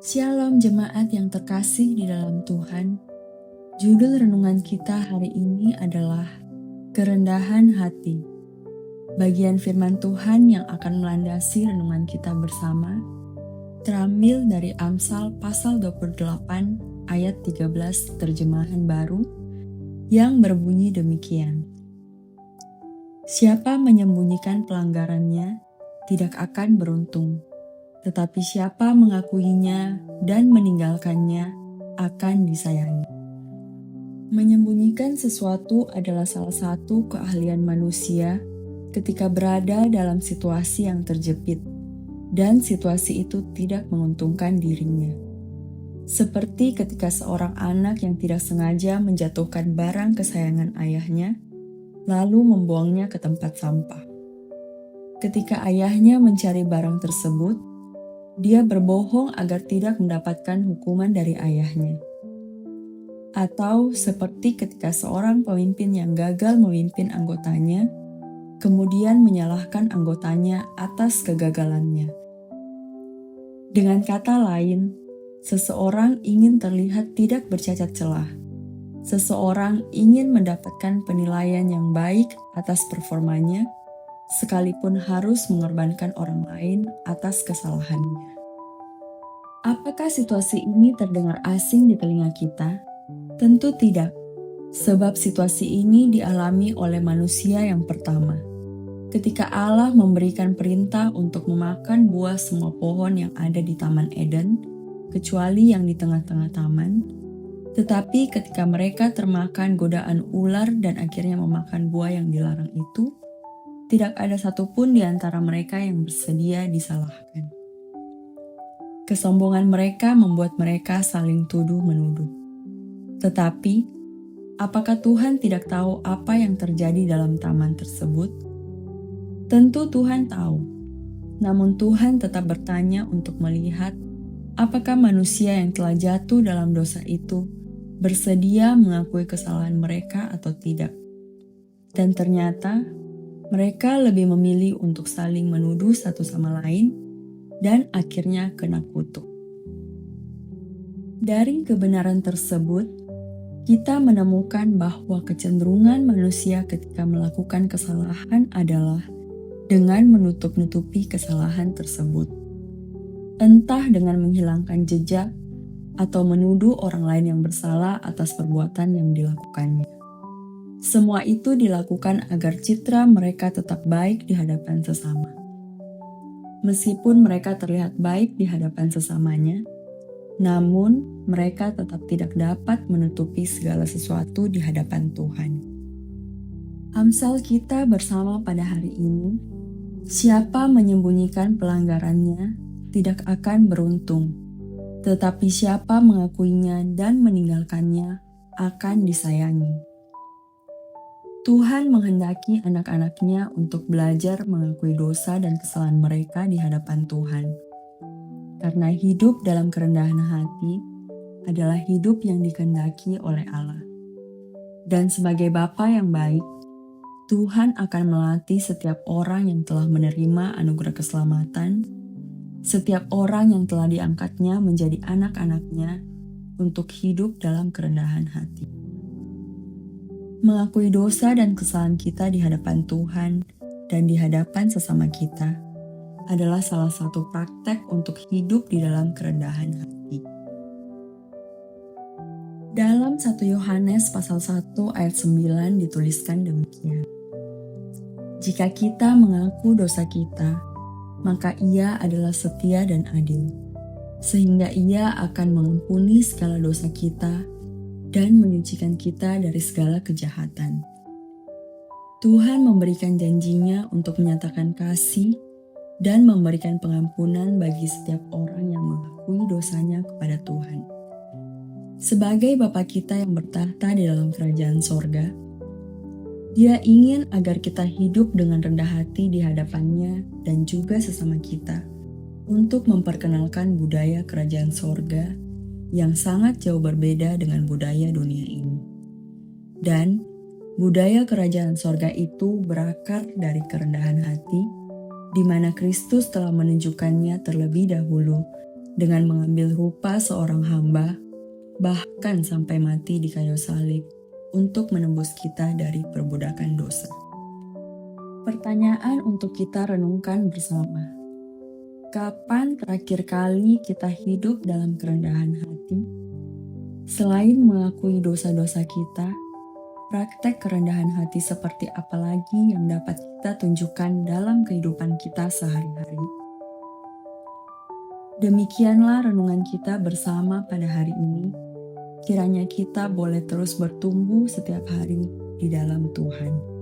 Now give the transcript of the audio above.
Shalom jemaat yang terkasih di dalam Tuhan. Judul renungan kita hari ini adalah Kerendahan Hati. Bagian firman Tuhan yang akan melandasi renungan kita bersama terambil dari Amsal pasal 28 ayat 13 terjemahan baru yang berbunyi demikian. Siapa menyembunyikan pelanggarannya tidak akan beruntung. Tetapi siapa mengakuinya dan meninggalkannya akan disayangi. Menyembunyikan sesuatu adalah salah satu keahlian manusia ketika berada dalam situasi yang terjepit dan situasi itu tidak menguntungkan dirinya. Seperti ketika seorang anak yang tidak sengaja menjatuhkan barang kesayangan ayahnya, lalu membuangnya ke tempat sampah. Ketika ayahnya mencari barang tersebut, dia berbohong agar tidak mendapatkan hukuman dari ayahnya. Atau seperti ketika seorang pemimpin yang gagal memimpin anggotanya, kemudian menyalahkan anggotanya atas kegagalannya. Dengan kata lain, seseorang ingin terlihat tidak bercacat celah. Seseorang ingin mendapatkan penilaian yang baik atas performanya, sekalipun harus mengorbankan orang lain atas kesalahannya. Apakah situasi ini terdengar asing di telinga kita? Tentu tidak, sebab situasi ini dialami oleh manusia yang pertama. Ketika Allah memberikan perintah untuk memakan buah semua pohon yang ada di Taman Eden, kecuali yang di tengah-tengah taman, tetapi ketika mereka termakan godaan ular dan akhirnya memakan buah yang dilarang itu, tidak ada satupun di antara mereka yang bersedia disalahkan. Kesombongan mereka membuat mereka saling tuduh-menuduh. Tetapi, apakah Tuhan tidak tahu apa yang terjadi dalam taman tersebut? Tentu Tuhan tahu. Namun Tuhan tetap bertanya untuk melihat apakah manusia yang telah jatuh dalam dosa itu bersedia mengakui kesalahan mereka atau tidak. Dan ternyata, mereka lebih memilih untuk saling menuduh satu sama lain dan akhirnya kena kutuk. Dari kebenaran tersebut, kita menemukan bahwa kecenderungan manusia ketika melakukan kesalahan adalah dengan menutup-nutupi kesalahan tersebut. Entah dengan menghilangkan jejak atau menuduh orang lain yang bersalah atas perbuatan yang dilakukannya. Semua itu dilakukan agar citra mereka tetap baik di hadapan sesama. Meskipun mereka terlihat baik di hadapan sesamanya, namun mereka tetap tidak dapat menutupi segala sesuatu di hadapan Tuhan. Amsal kita bersama pada hari ini, siapa menyembunyikan pelanggarannya tidak akan beruntung, tetapi siapa mengakuinya dan meninggalkannya akan disayangi. Tuhan menghendaki anak-anaknya untuk belajar mengakui dosa dan kesalahan mereka di hadapan Tuhan. Karena hidup dalam kerendahan hati adalah hidup yang dikehendaki oleh Allah. Dan sebagai Bapa yang baik, Tuhan akan melatih setiap orang yang telah menerima anugerah keselamatan, setiap orang yang telah diangkatnya menjadi anak-anaknya untuk hidup dalam kerendahan hati. Mengakui dosa dan kesalahan kita di hadapan Tuhan dan di hadapan sesama kita adalah salah satu praktek untuk hidup di dalam kerendahan hati. Dalam 1 Yohanes pasal 1 ayat 9 dituliskan demikian. Jika kita mengaku dosa kita, maka Ia adalah setia dan adil, sehingga Ia akan mengampuni segala dosa kita dan menyucikan kita dari segala kejahatan. Tuhan memberikan janjinya untuk menyatakan kasih dan memberikan pengampunan bagi setiap orang yang mengakui dosanya kepada Tuhan. Sebagai Bapa kita yang bertahta di dalam kerajaan sorga, Dia ingin agar kita hidup dengan rendah hati di hadapannya dan juga sesama kita untuk memperkenalkan budaya kerajaan sorga yang sangat jauh berbeda dengan budaya dunia ini. Dan budaya kerajaan sorga itu berakar dari kerendahan hati, di mana Kristus telah menunjukkannya terlebih dahulu dengan mengambil rupa seorang hamba, bahkan sampai mati di kayu salib untuk menembus kita dari perbudakan dosa. Pertanyaan untuk kita renungkan bersama. Kapan terakhir kali kita hidup dalam kerendahan hati? Selain mengakui dosa-dosa kita, praktek kerendahan hati seperti apa lagi yang dapat kita tunjukkan dalam kehidupan kita sehari-hari? Demikianlah renungan kita bersama pada hari ini. Kiranya kita boleh terus bertumbuh setiap hari di dalam Tuhan.